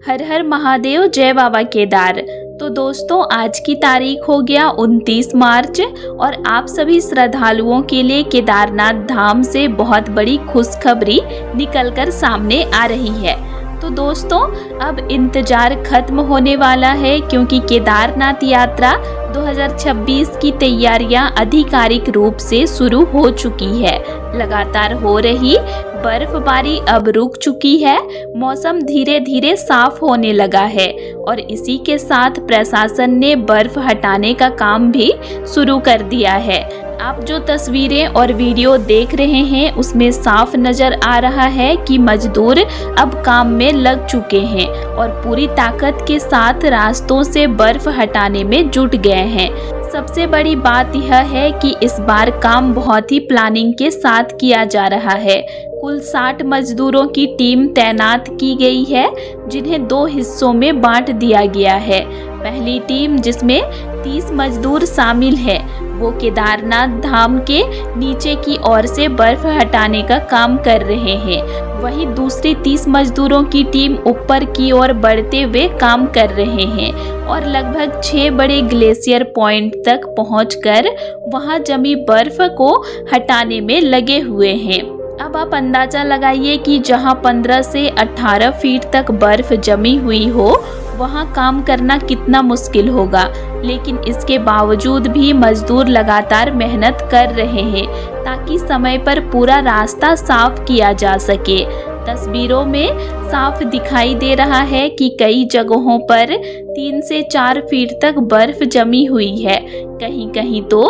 हर हर महादेव, जय बाबा केदार। तो दोस्तों, आज की तारीख हो गया 29 मार्च और आप सभी श्रद्धालुओं के लिए केदारनाथ धाम से बहुत बड़ी खुशखबरी निकलकर सामने आ रही है। तो दोस्तों, अब इंतजार खत्म होने वाला है क्योंकि केदारनाथ यात्रा 2026 की तैयारियां आधिकारिक रूप से शुरू हो चुकी है। लगातार हो रही बर्फबारी अब रुक चुकी है, मौसम धीरे धीरे साफ होने लगा है और इसी के साथ प्रशासन ने बर्फ हटाने का काम भी शुरू कर दिया है। आप जो तस्वीरें और वीडियो देख रहे हैं उसमें साफ नजर आ रहा है कि मजदूर अब काम में लग चुके हैं और पूरी ताकत के साथ रास्तों से बर्फ हटाने में जुट गए हैं। सबसे बड़ी बात यह है कि इस बार काम बहुत ही प्लानिंग के साथ किया जा रहा है। कुल 60 मजदूरों की टीम तैनात की गई है, जिन्हें 2 हिस्सों में बांट दिया गया है। पहली टीम, जिसमें 30 मजदूर शामिल है, वो केदारनाथ धाम के नीचे की ओर से बर्फ हटाने का काम कर रहे हैं। वहीं दूसरी 30 मजदूरों की टीम ऊपर की ओर बढ़ते हुए काम कर रहे हैं और लगभग 6 बड़े ग्लेशियर पॉइंट तक पहुंचकर वहां जमी बर्फ को हटाने में लगे हुए हैं। अब आप अंदाजा लगाइए कि जहां 15 से 18 फीट तक बर्फ जमी हुई हो, वहां काम करना कितना मुश्किल होगा। लेकिन इसके बावजूद भी मजदूर लगातार मेहनत कर रहे हैं ताकि समय पर पूरा रास्ता साफ किया जा सके। तस्वीरों में साफ दिखाई दे रहा है कि कई जगहों पर 3 से 4 फीट तक बर्फ जमी हुई है। कहीं कहीं तो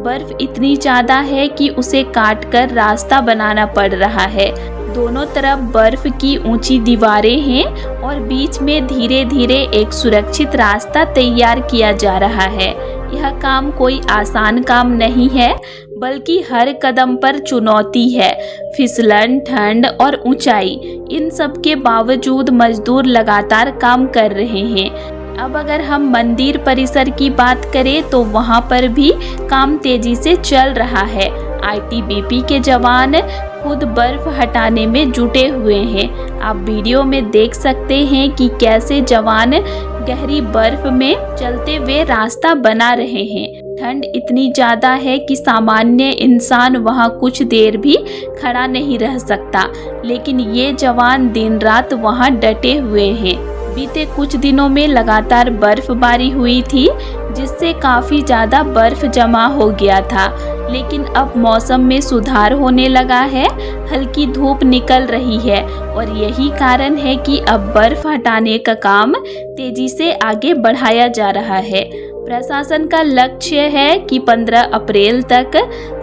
बर्फ इतनी ज़्यादा है कि उसे काटकर रास्ता बनाना पड़ रहा है। दोनों तरफ बर्फ की ऊंची दीवारें हैं और बीच में धीरे धीरे एक सुरक्षित रास्ता तैयार किया जा रहा है। यह काम कोई आसान काम नहीं है, बल्कि हर कदम पर चुनौती है। फिसलन, ठंड और ऊंचाई, इन सब के बावजूद मजदूर लगातार काम कर रहे हैं। अब अगर हम मंदिर परिसर की बात करें तो वहां पर भी काम तेजी से चल रहा है। आईटीबीपी के जवान खुद बर्फ हटाने में जुटे हुए हैं। आप वीडियो में देख सकते हैं कि कैसे जवान गहरी बर्फ में चलते हुए रास्ता बना रहे हैं। ठंड इतनी ज़्यादा है कि सामान्य इंसान वहां कुछ देर भी खड़ा नहीं रह सकता, लेकिन ये जवान दिन रात वहां डटे हुए हैं। बीते कुछ दिनों में लगातार बर्फबारी हुई थी, जिससे काफ़ी ज़्यादा बर्फ जमा हो गया था, लेकिन अब मौसम में सुधार होने लगा है। हल्की धूप निकल रही है और यही कारण है कि अब बर्फ हटाने का काम तेजी से आगे बढ़ाया जा रहा है। प्रशासन का लक्ष्य है कि 15 अप्रैल तक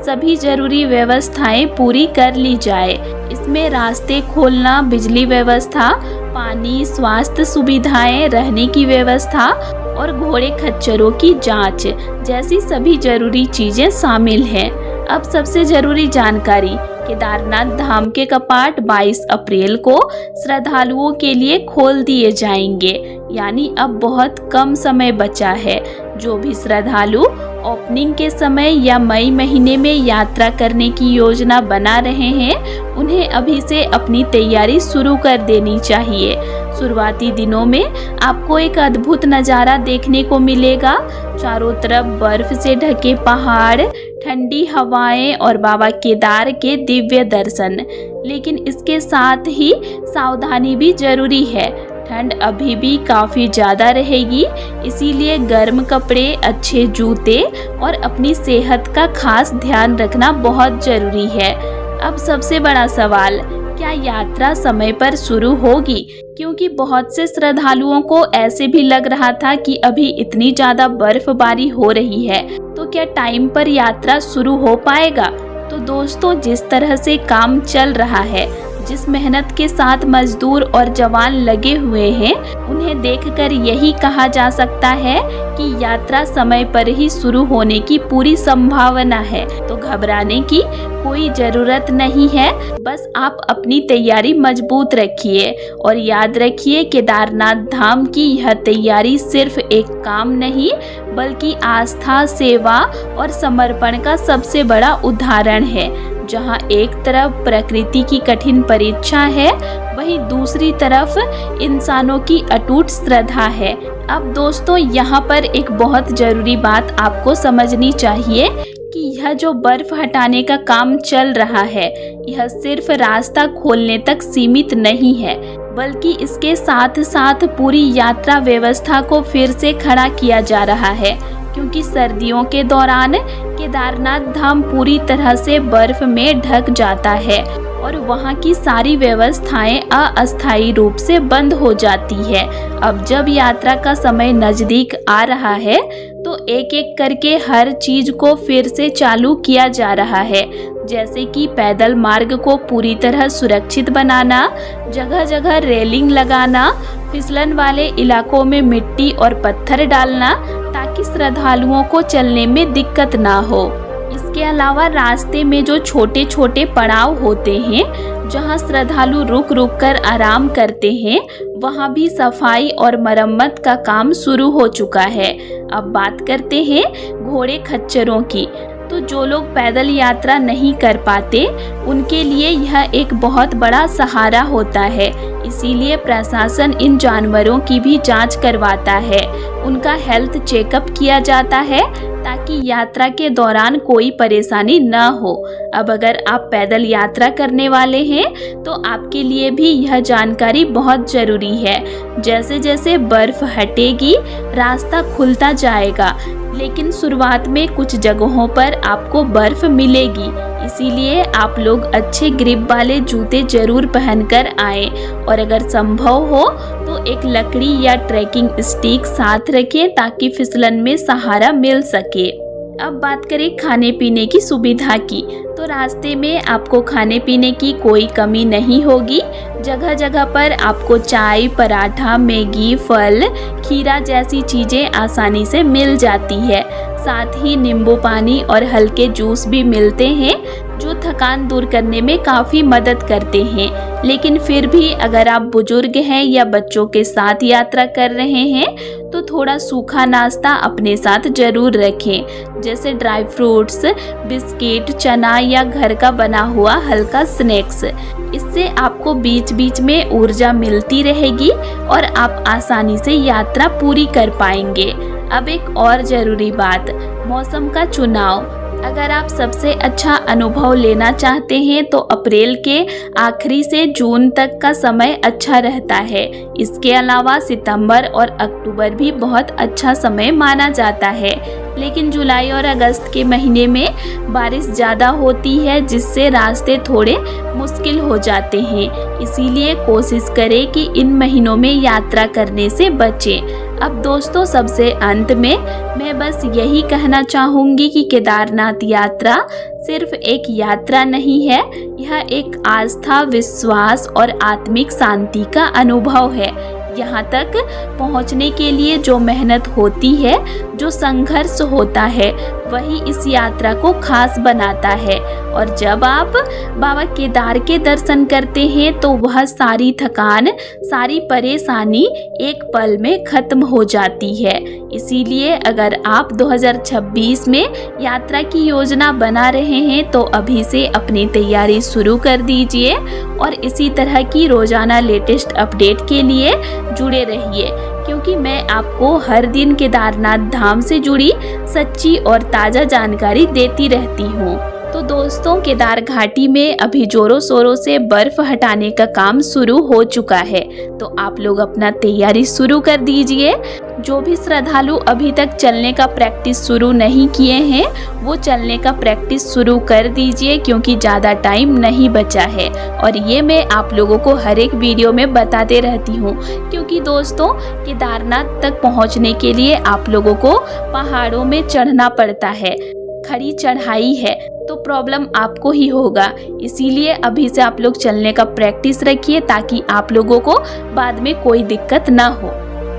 सभी जरूरी व्यवस्थाएं पूरी कर ली जाए। इसमें रास्ते खोलना, बिजली व्यवस्था, पानी, स्वास्थ्य सुविधाएं, रहने की व्यवस्था और घोड़े खच्चरों की जांच जैसी सभी जरूरी चीजें शामिल हैं। अब सबसे जरूरी जानकारी, केदारनाथ धाम के कपाट 22 अप्रैल को श्रद्धालुओं के लिए खोल दिए जाएंगे, यानी अब बहुत कम समय बचा है। जो भी श्रद्धालु ओपनिंग के समय या मई महीने में यात्रा करने की योजना बना रहे हैं, उन्हें अभी से अपनी तैयारी शुरू कर देनी चाहिए। शुरुआती दिनों में आपको एक अद्भुत नज़ारा देखने को मिलेगा। चारों तरफ बर्फ से ढके पहाड़, ठंडी हवाएं और बाबा केदार के दिव्य दर्शन। लेकिन इसके साथ ही सावधानी भी जरूरी है। ठंड अभी भी काफ़ी ज़्यादा रहेगी, इसीलिए गर्म कपड़े, अच्छे जूते और अपनी सेहत का खास ध्यान रखना बहुत ज़रूरी है। अब सबसे बड़ा सवाल, क्या यात्रा समय पर शुरू होगी? क्योंकि बहुत से श्रद्धालुओं को ऐसे भी लग रहा था कि अभी इतनी ज़्यादा बर्फबारी हो रही है, तो क्या टाइम पर यात्रा शुरू हो पाएगा? तो दोस्तों, जिस तरह से काम चल रहा है, जिस मेहनत के साथ मजदूर और जवान लगे हुए हैं, उन्हें देखकर यही कहा जा सकता है कि यात्रा समय पर ही शुरू होने की पूरी संभावना है। तो घबराने की कोई ज़रूरत नहीं है, बस आप अपनी तैयारी मजबूत रखिए और याद रखिए, केदारनाथ धाम की यह तैयारी सिर्फ एक काम नहीं, बल्कि आस्था, सेवा और समर्पण का सबसे बड़ा उदाहरण है। जहां एक तरफ प्रकृति की कठिन परीक्षा है, वहीं वहीं दूसरी तरफ इंसानों की अटूट श्रद्धा है। अब दोस्तों यहाँ पर एक बहुत ज़रूरी बात आपको समझनी चाहिए कि यह जो बर्फ हटाने का काम चल रहा है, यह सिर्फ रास्ता खोलने तक सीमित नहीं है, बल्कि इसके साथ साथ पूरी यात्रा व्यवस्था को फिर से खड़ा किया जा रहा है। क्योंकि सर्दियों के दौरान केदारनाथ धाम पूरी तरह से बर्फ में ढक जाता है और वहाँ की सारी व्यवस्थाएं अस्थायी रूप से बंद हो जाती है। अब जब यात्रा का समय नज़दीक आ रहा है तो एक एक करके हर चीज को फिर से चालू किया जा रहा है, जैसे कि पैदल मार्ग को पूरी तरह सुरक्षित बनाना, जगह जगह रेलिंग लगाना, फिसलन वाले इलाकों में मिट्टी और पत्थर डालना ताकि श्रद्धालुओं को चलने में दिक्कत ना हो। इसके अलावा रास्ते में जो छोटे छोटे पड़ाव होते हैं जहां श्रद्धालु रुक रुक कर आराम करते हैं, वहां भी सफाई और मरम्मत का काम शुरू हो चुका है। अब बात करते हैं घोड़े खच्चरों की। तो जो लोग पैदल यात्रा नहीं कर पाते उनके लिए यह एक बहुत बड़ा सहारा होता है। इसीलिए प्रशासन इन जानवरों की भी जांच करवाता है, उनका हेल्थ चेकअप किया जाता है ताकि यात्रा के दौरान कोई परेशानी न हो। अब अगर आप पैदल यात्रा करने वाले हैं तो आपके लिए भी यह जानकारी बहुत ज़रूरी है। जैसे जैसे बर्फ हटेगी रास्ता खुलता जाएगा, लेकिन शुरुआत में कुछ जगहों पर आपको बर्फ मिलेगी। इसीलिए आप लोग अच्छे ग्रिप वाले जूते जरूर पहनकर आएं और अगर संभव हो तो एक लकड़ी या ट्रैकिंग स्टिक साथ रखें ताकि फिसलन में सहारा मिल सके। अब बात करें खाने पीने की सुविधा की, तो रास्ते में आपको खाने पीने की कोई कमी नहीं होगी। जगह जगह पर आपको चाय, पराठा, मैगी, फल, खीरा जैसी चीज़ें आसानी से मिल जाती है। साथ ही नींबू पानी और हल्के जूस भी मिलते हैं जो थकान दूर करने में काफ़ी मदद करते हैं। लेकिन फिर भी अगर आप बुजुर्ग हैं या बच्चों के साथ यात्रा कर रहे हैं तो थोड़ा सूखा नाश्ता अपने साथ जरूर रखें, जैसे ड्राई फ्रूट्स, बिस्किट, चना या घर का बना हुआ हल्का स्नैक्स। इससे आपको बीच बीच में ऊर्जा मिलती रहेगी और आप आसानी से यात्रा पूरी कर पाएंगे। अब एक और ज़रूरी बात, मौसम का चुनाव। अगर आप सबसे अच्छा अनुभव लेना चाहते हैं तो अप्रैल के आखिरी से जून तक का समय अच्छा रहता है। इसके अलावा सितंबर और अक्टूबर भी बहुत अच्छा समय माना जाता है, लेकिन जुलाई और अगस्त के महीने में बारिश ज़्यादा होती है जिससे रास्ते थोड़े मुश्किल हो जाते हैं। इसीलिए कोशिश करें कि इन महीनों में यात्रा करने से बचें। अब दोस्तों सबसे अंत में मैं बस यही कहना चाहूँगी कि केदारनाथ यात्रा सिर्फ एक यात्रा नहीं है, यह एक आस्था, विश्वास और आत्मिक शांति का अनुभव है। यहाँ तक पहुँचने के लिए जो मेहनत होती है, जो संघर्ष होता है, वही इस यात्रा को खास बनाता है। और जब आप बाबा केदार के दर्शन करते हैं तो वह सारी थकान, सारी परेशानी एक पल में खत्म हो जाती है। इसीलिए अगर आप 2026 में यात्रा की योजना बना रहे हैं तो अभी से अपनी तैयारी शुरू कर दीजिए और इसी तरह की रोजाना लेटेस्ट अपडेट के लिए जुड़े रहिए, क्योंकि मैं आपको हर दिन केदारनाथ धाम से जुड़ी सच्ची और ताज़ा जानकारी देती रहती हूँ। तो दोस्तों केदार घाटी में अभी जोरों शोरों से बर्फ हटाने का काम शुरू हो चुका है, तो आप लोग अपना तैयारी शुरू कर दीजिए। जो भी श्रद्धालु अभी तक चलने का प्रैक्टिस शुरू नहीं किए हैं वो चलने का प्रैक्टिस शुरू कर दीजिए, क्योंकि ज़्यादा टाइम नहीं बचा है। और ये मैं आप लोगों को हर एक वीडियो में बताते रहती हूँ, क्योंकि दोस्तों केदारनाथ तक पहुँचने के लिए आप लोगों को पहाड़ों में चढ़ना पड़ता है, खड़ी चढ़ाई है, तो प्रॉब्लम आपको ही होगा। इसीलिए अभी से आप लोग चलने का प्रैक्टिस रखिए ताकि आप लोगों को बाद में कोई दिक्कत ना हो।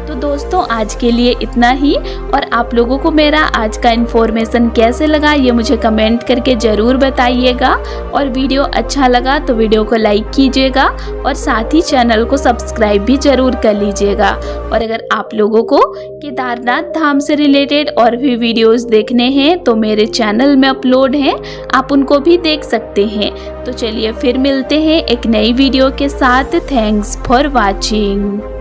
तो दोस्तों आज के लिए इतना ही, और आप लोगों को मेरा आज का इन्फॉर्मेशन कैसे लगा ये मुझे कमेंट करके ज़रूर बताइएगा। और वीडियो अच्छा लगा तो वीडियो को लाइक कीजिएगा और साथ ही चैनल को सब्सक्राइब भी ज़रूर कर लीजिएगा। और अगर आप लोगों को केदारनाथ धाम से रिलेटेड और भी वीडियोस देखने हैं तो मेरे चैनल में अपलोड हैं, आप उनको भी देख सकते हैं। तो चलिए फिर मिलते हैं एक नई वीडियो के साथ। Thanks for watching.